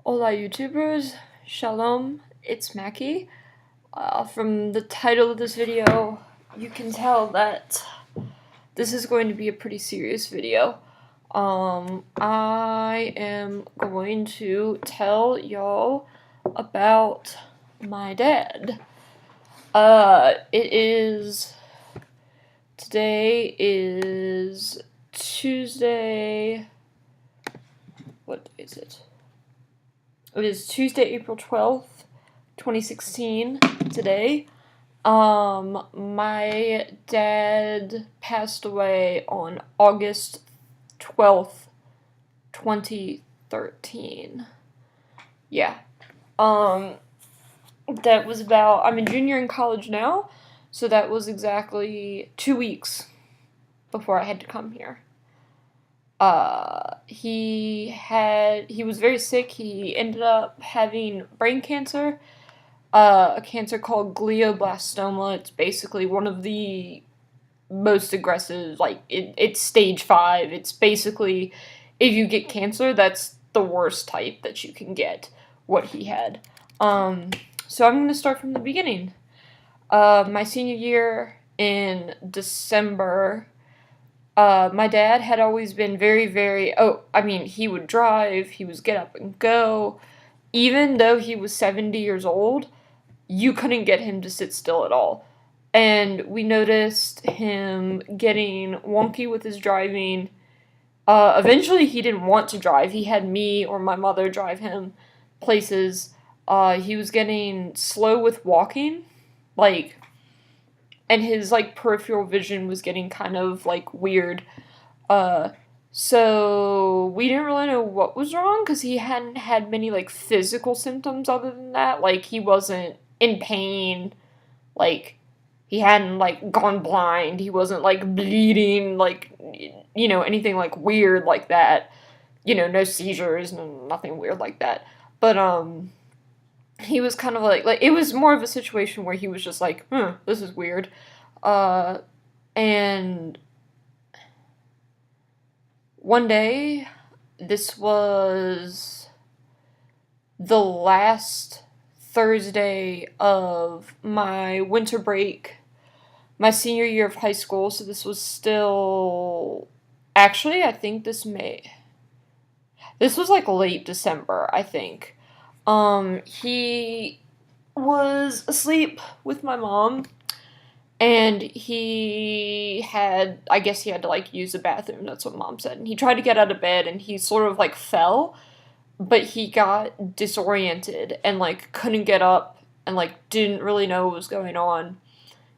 Hola YouTubers, Shalom, it's Mackie. From the title of this video, you can tell that this is going to be a pretty serious video. I am going to tell y'all about my dad. Today is Tuesday, what day is it? It is Tuesday, April 12th, 2016, today. My dad passed away on August 12th, 2013. Yeah. That was I'm a junior in college now, so that was exactly 2 weeks before I had to come here. He was very sick. He ended up having brain cancer, a cancer called glioblastoma. It's basically one of the most aggressive, it's stage 5. It's basically, if you get cancer, that's the worst type that you can get, what he had. So I'm going to start from the beginning. My senior year in December, my dad had always been he would drive, he was get up and go. Even though he was 70 years old, you couldn't get him to sit still at all. And we noticed him getting wonky with his driving. Eventually he didn't want to drive. He had me or my mother drive him places. He was getting slow with walking, and his, peripheral vision was getting kind of, weird. So we didn't really know what was wrong, because he hadn't had many, physical symptoms other than that. He wasn't in pain. He hadn't, gone blind. He wasn't, bleeding, anything, weird like that. No seizures, nothing weird like that. But, he was kind of it was more of a situation where he was just this is weird. And one day, this was the last Thursday of my winter break, my senior year of high school, so this was still, actually, I think this was late December, I think. He was asleep with my mom, and I guess he had to, use the bathroom, that's what Mom said, and he tried to get out of bed, and he sort of, fell, but he got disoriented, and, couldn't get up, and, didn't really know what was going on,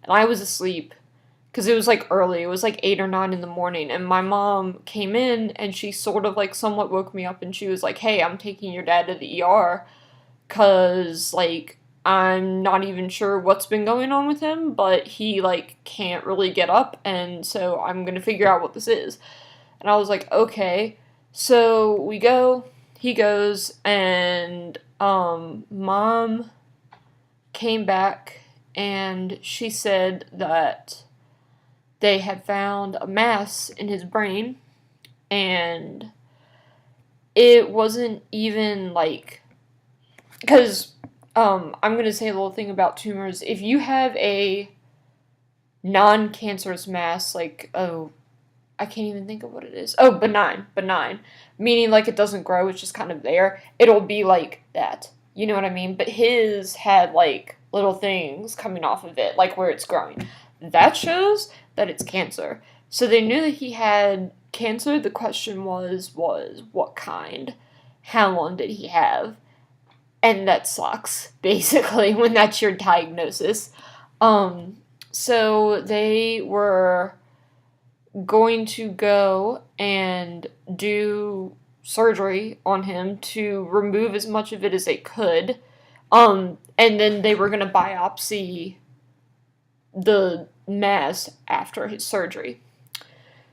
and I was asleep, because it was, early, it was, 8 or 9 in the morning, and my mom came in, and she sort of, somewhat woke me up, and she was like, hey, I'm taking your dad to the ER, because, I'm not even sure what's been going on with him, but he, can't really get up, and so I'm gonna figure out what this is. And I was like, okay. So he goes, and, Mom came back, and she said that they had found a mass in his brain, and it wasn't even, because, I'm going to say a little thing about tumors. If you have a non-cancerous mass, I can't even think of what it is. Oh, benign. Meaning, it doesn't grow, it's just kind of there. It'll be like that. You know what I mean? But his had, little things coming off of it, where it's growing. That shows that it's cancer. So they knew that he had cancer. The question was what kind? How long did he have? And that sucks, basically, when that's your diagnosis. So they were going to go and do surgery on him to remove as much of it as they could. And then they were going to biopsy the mass after his surgery.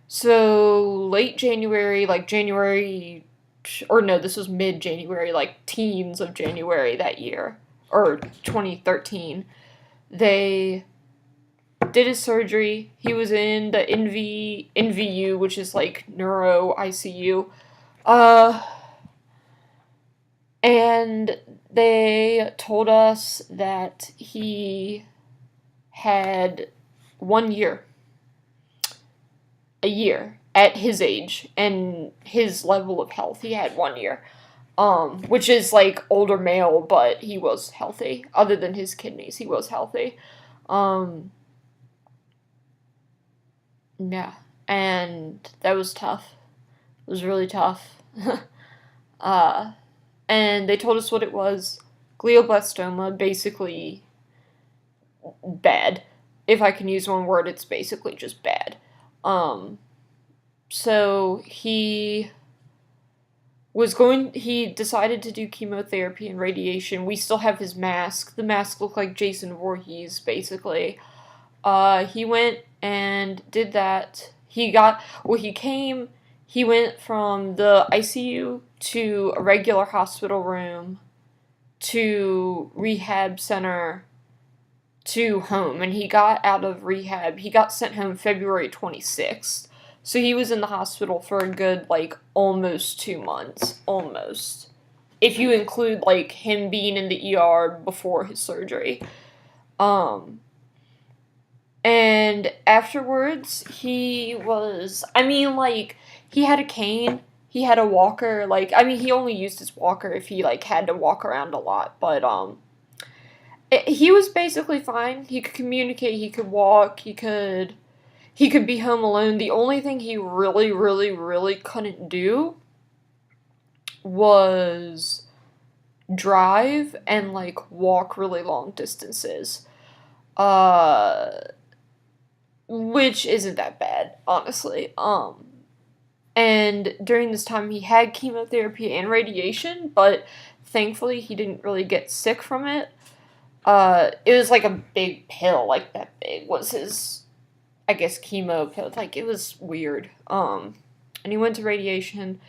So late January, this was mid-January, teens of January that year, or 2013, they did his surgery. He was in the NVU, which is, neuro ICU. And they told us that he had 1 year, a year at his age and his level of health. He had 1 year, which is like older male, but he was healthy. Other than his kidneys, he was healthy. Um, yeah, and that was tough. It was really tough. uh, and they told us what it was. Glioblastoma, basically bad. If I can use one word, it's basically just bad. Um, so he decided to do chemotherapy and radiation. We still have his mask. The mask looked like Jason Voorhees, basically. He went and did that. He went from the ICU to a regular hospital room to rehab center to home, and he got out of rehab. He got sent home February 26th. So he was in the hospital for a good, like, almost 2 months. Almost. If you include, like, him being in the ER before his surgery. And afterwards, he had a cane. He had a walker. He only used his walker if he, like, had to walk around a lot. But, he was basically fine. He could communicate, he could walk, he could be home alone. The only thing he really, really, really couldn't do was drive and, like, walk really long distances. Which isn't that bad, honestly. And during this time he had chemotherapy and radiation, but thankfully he didn't really get sick from it. It was like a big pill, like that big was his, I guess, chemo pill. Like, it was weird. And he went to radiation.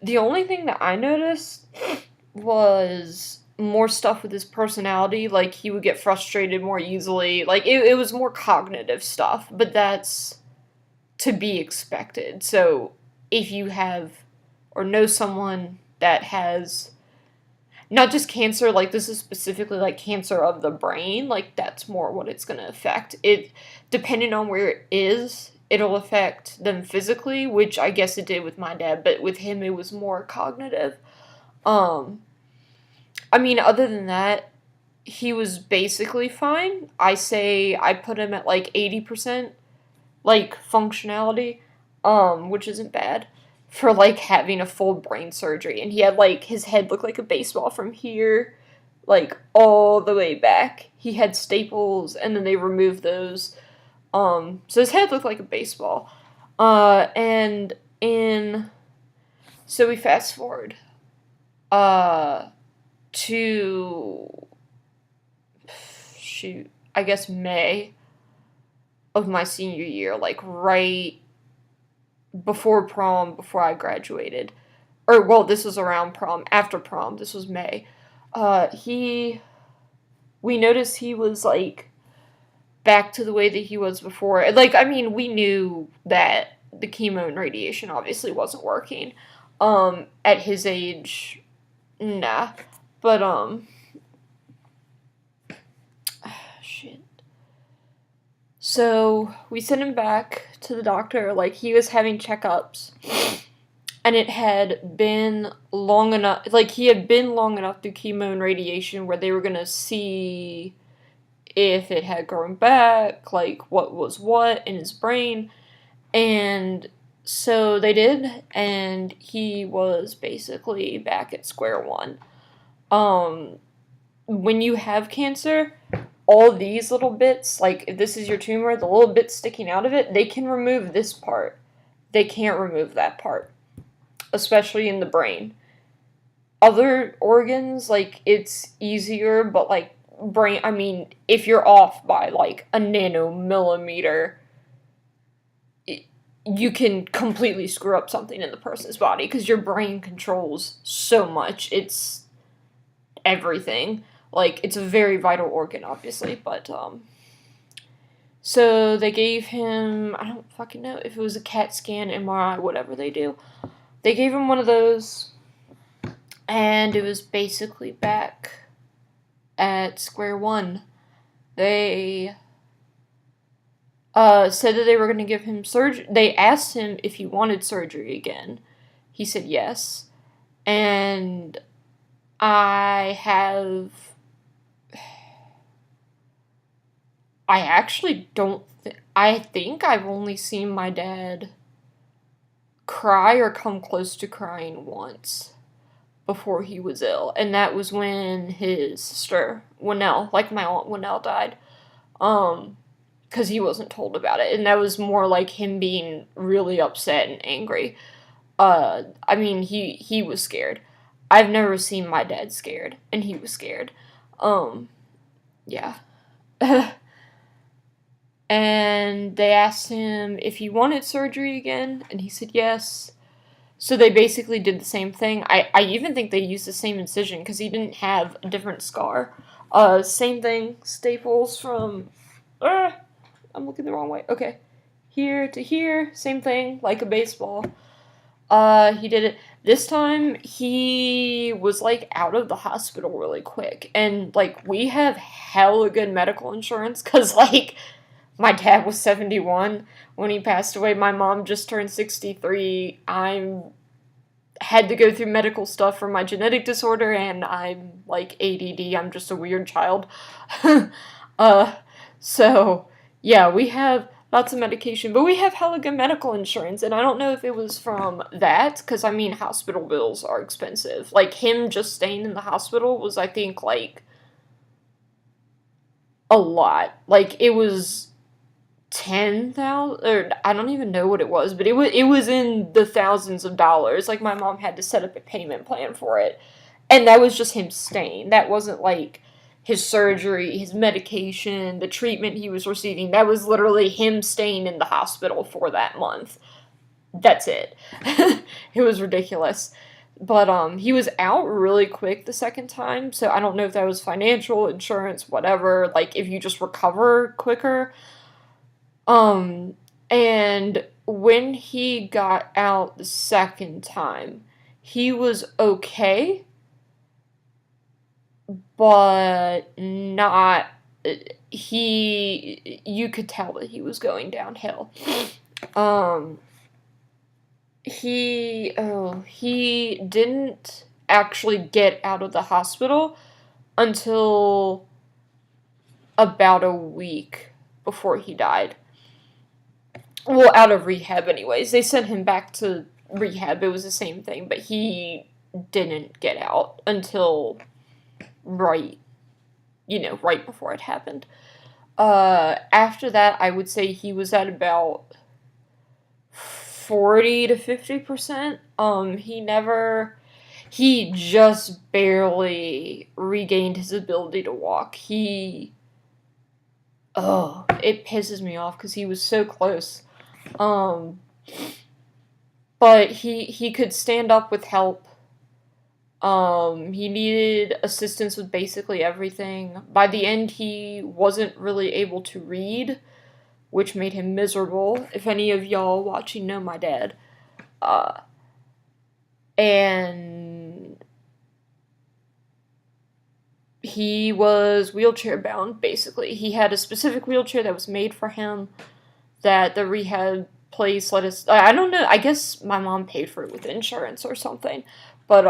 The only thing that I noticed was more stuff with his personality. Like, he would get frustrated more easily. Like, it was more cognitive stuff, but that's to be expected. So, if you have or know someone that has not just cancer, like, this is specifically, like, cancer of the brain, like, that's more what it's going to affect. It, depending on where it is, it'll affect them physically, which I guess it did with my dad, but with him, it was more cognitive. Other than that, he was basically fine. I put him at, like, 80%, like, functionality, which isn't bad for, like, having a full brain surgery. And he had, like, his head looked like a baseball from here, like, all the way back. He had staples, and then they removed those. So his head looked like a baseball. So we fast forward, to, I guess May of my senior year, like, right before prom, before I graduated. Or, well, this was around prom, after prom, this was May. We noticed he was, like, back to the way that he was before. Like, we knew that the chemo and radiation obviously wasn't working. At his age, nah. But, shit. So, we sent him back to the doctor, like, he was having checkups, and it had been long enough, like, he had been long enough through chemo and radiation where they were gonna see if it had grown back, like, what was what in his brain, and so they did, and he was basically back at square one. When you have cancer, all these little bits, like, if this is your tumor, the little bits sticking out of it, they can remove this part. They can't remove that part, especially in the brain. Other organs, like, it's easier, but, like, brain, if you're off by, like, a nanomillimeter, you can completely screw up something in the person's body, because your brain controls so much. It's everything. Like, it's a very vital organ, obviously, but, so they gave him, I don't fucking know if it was a CAT scan, MRI, whatever they do. They gave him one of those, And it was basically back at square one. They said that they were going to give him surgery. They asked him if he wanted surgery again. He said yes. And I have. I actually don't. I think I've only seen my dad cry or come close to crying once before he was ill. And that was when his sister, Winnell, like my aunt Winnell, died. Because he wasn't told about it. And that was more like him being really upset and angry. I mean, he was scared. I've never seen my dad scared, and he was scared. Yeah. And they asked him if he wanted surgery again, and he said yes. So they basically did the same thing. I even think they used the same incision, because he didn't have a different scar. Same thing, staples from... I'm looking the wrong way. Okay. Here to here, same thing, like a baseball. He did it. This time, he was, like, out of the hospital really quick. And, like, we have hella good medical insurance, because, like, my dad was 71 when he passed away. My mom just turned 63. Had to go through medical stuff for my genetic disorder, and I'm, like, ADD. I'm just a weird child. So, yeah, we have lots of medication, but we have hella good medical insurance, and I don't know if it was from that, because, I mean, hospital bills are expensive. Like, him just staying in the hospital was, I think, like, a lot. Like, it was 10,000, or I don't even know what it was, but it was in the thousands of dollars. Like, my mom had to set up a payment plan for it, and that was just him staying. That wasn't, like, his surgery, his medication, the treatment he was receiving. That was literally him staying in the hospital for that month. That's it. It was ridiculous. But he was out really quick the second time, so I don't know if that was financial, insurance, whatever, like if you just recover quicker. And when he got out the second time, he was okay, but not, you could tell that he was going downhill. He didn't actually get out of the hospital until about a week before he died. Well, out of rehab anyways. They sent him back to rehab. It was the same thing, but he didn't get out until right before it happened. After that, I would say he was at about 40 to 50%. He just barely regained his ability to walk. It pisses me off because he was so close. But he could stand up with help. He needed assistance with basically everything. By the end, he wasn't really able to read, which made him miserable. If any of y'all watching know my dad. And he was wheelchair bound, basically. He had a specific wheelchair that was made for him that the rehab place let us... I don't know, I guess my mom paid for it with insurance or something. But,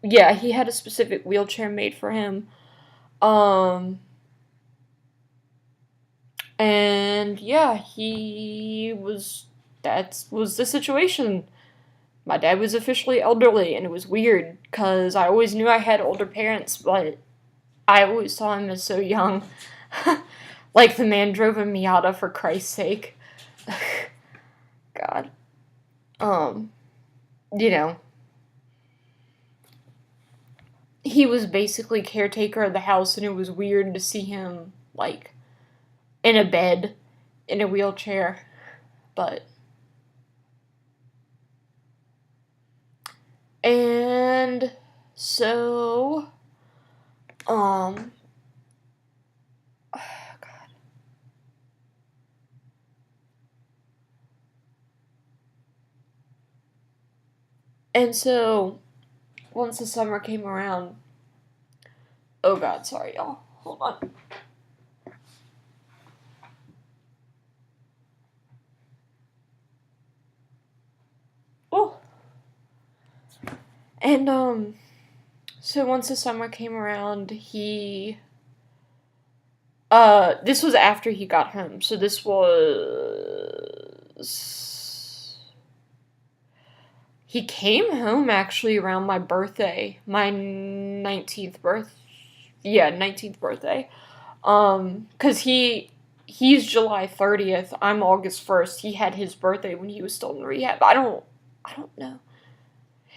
yeah, he had a specific wheelchair made for him. And yeah, that was the situation. My dad was officially elderly, and it was weird, because I always knew I had older parents, but I always saw him as so young. Like the man drove a Miata, for Christ's sake. God. He was basically caretaker of the house, and it was weird to see him, like, in a bed, in a wheelchair, but... And so, God. And so, once the summer came around, oh god, sorry y'all, hold on. Oh. And so once the summer came around, this was after he got home, so this was... He came home actually around my birthday, my 19th birthday. 'Cause he's July 30th, I'm August 1st. He had his birthday when he was still in rehab. I don't know.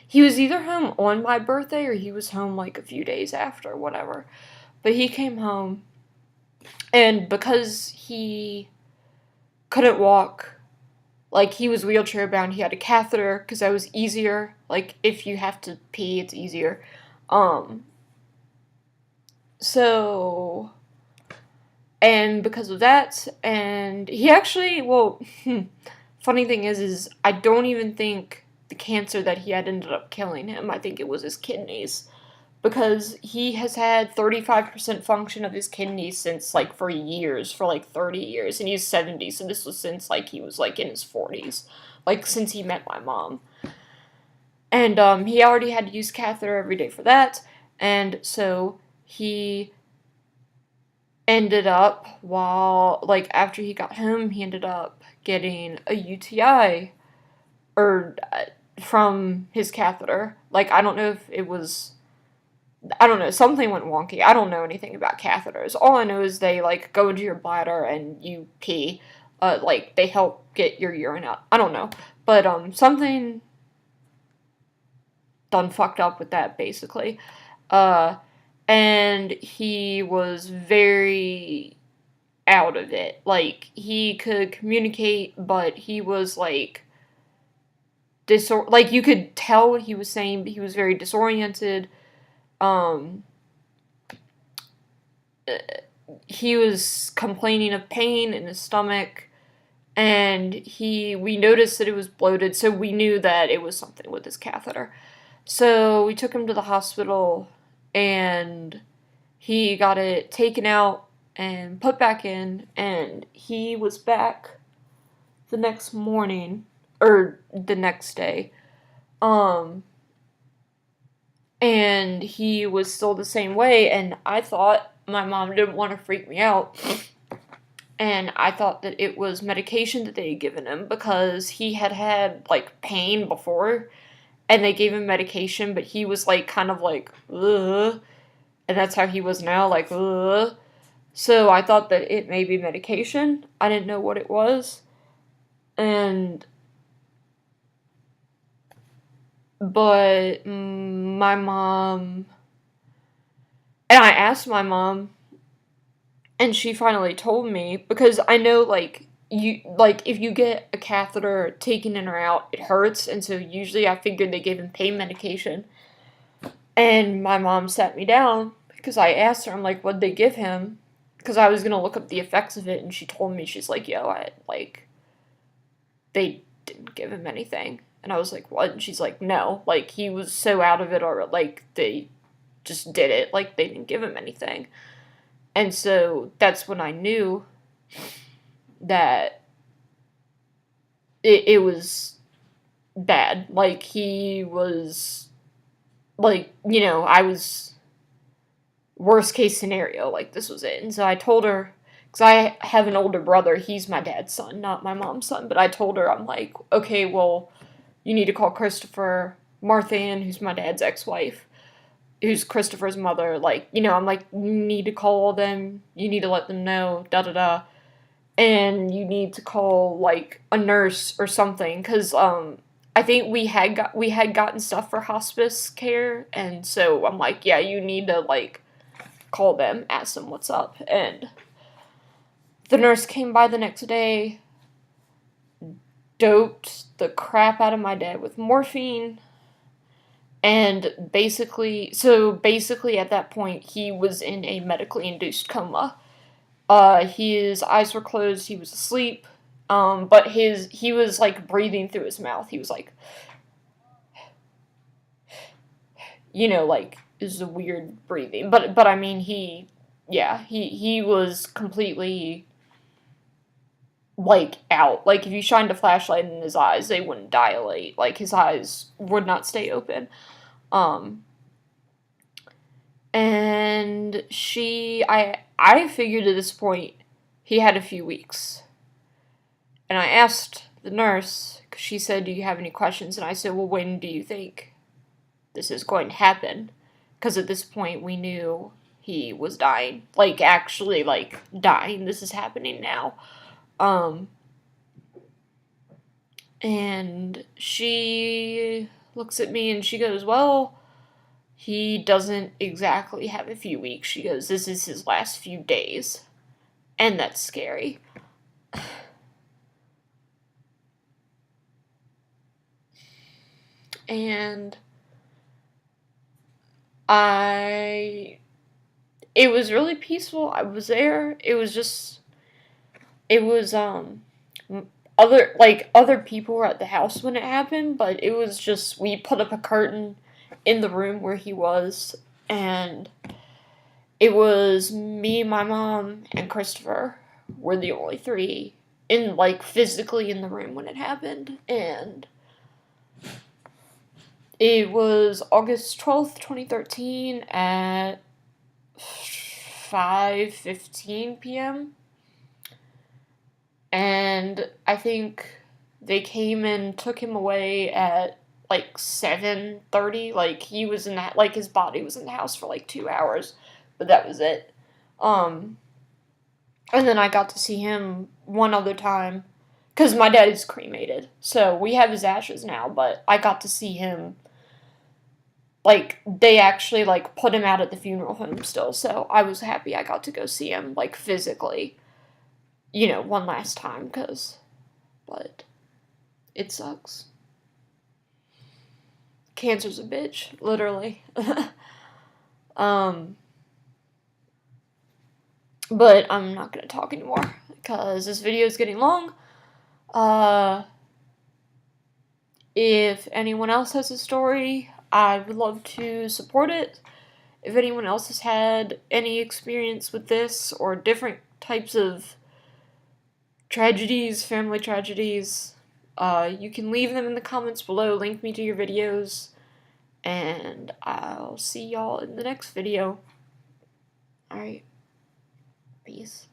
He was either home on my birthday or he was home like a few days after, whatever. But he came home, and because he couldn't walk, like, he was wheelchair bound, he had a catheter, because that was easier. Like, if you have to pee, it's easier. So, and because of that, and he actually, well, funny thing is I don't even think the cancer that he had ended up killing him. I think it was his kidneys. Because he has had 35% function of his kidneys since, like, for years, for, like, 30 years, and he's 70, so this was since, like, he was, like, in his 40s, like, since he met my mom. And, he already had to use catheter every day for that, and so he ended up, after he got home, he ended up getting a UTI, from his catheter. Like, I don't know if it was... I don't know, something went wonky. I don't know anything about catheters. All I know is they, like, go into your bladder and you pee. They help get your urine out. I don't know. But, something done fucked up with that, basically. And he was very out of it. Like, he could communicate, but he was, like, you could tell what he was saying, but he was very disoriented. He was complaining of pain in his stomach, and we noticed that it was bloated, so we knew that it was something with his catheter. So we took him to the hospital, and he got it taken out and put back in, and he was back the next morning, or the next day. And he was still the same way, and I thought my mom didn't want to freak me out, and I thought that it was medication that they had given him, because he had, like, pain before, and they gave him medication, but he was, like, kind of like, ugh, and that's how he was now, like, ugh. So I thought that it may be medication. I didn't know what it was, but my mom, and I asked my mom, and she finally told me, because I know, if you get a catheter taken in or out, it hurts, and so usually I figured they gave him pain medication. And my mom sat me down, because I asked her, I'm like, what'd they give him? Because I was gonna look up the effects of it, and she told me, she's like, they didn't give him anything. And I was like, what? And she's like, no. Like, he was so out of it, or, like, they just did it. Like, they didn't give him anything. And so that's when I knew that it was bad. Like, he was, like, I was worst case scenario. Like, this was it. And so I told her, because I have an older brother. He's my dad's son, not my mom's son. But I told her, I'm like, okay, well, you need to call Christopher, Martha-Ann, who's my dad's ex-wife, who's Christopher's mother, like, I'm like, you need to call them, you need to let them know, da-da-da, and you need to call, like, a nurse or something, because, I think we had gotten stuff for hospice care, and so I'm like, yeah, you need to, like, call them, ask them what's up, and the nurse came by the next day, doped the crap out of my dad with morphine, and basically at that point, he was in a medically induced coma. His eyes were closed, he was asleep, but he was, like, breathing through his mouth. He was like, like, is a weird breathing. But I mean, he was completely, like, out. Like, if you shined a flashlight in his eyes, they wouldn't dilate. Like, his eyes would not stay open. And I figured at this point he had a few weeks. And I asked the nurse, because she said, do you have any questions? And I said, well, when do you think this is going to happen? Because at this point we knew he was dying. Like, actually, like, dying. This is happening now. And she looks at me and she goes, well, he doesn't exactly have a few weeks. She goes, this is his last few days. And that's scary. And it was really peaceful. I was there. It was other people were at the house when it happened, but it was just, we put up a curtain in the room where he was, and it was me, my mom, and Christopher were the only three physically in the room when it happened. And it was August 12th, 2013 at 5:15 p.m. And I think they came and took him away at 7:30. Like, he was in that, his body was in the house for 2 hours, but that was it. And then I got to see him one other time, because my dad is cremated, so we have his ashes now, but I got to see him, they actually, put him out at the funeral home still, so I was happy I got to go see him, physically, one last time, but it sucks. Cancer's a bitch, literally. But I'm not gonna talk anymore, because this video is getting long. If anyone else has a story, I would love to support it. If anyone else has had any experience with this, or different types of tragedies, family tragedies, you can leave them in the comments below, link me to your videos, and I'll see y'all in the next video. Alright, peace.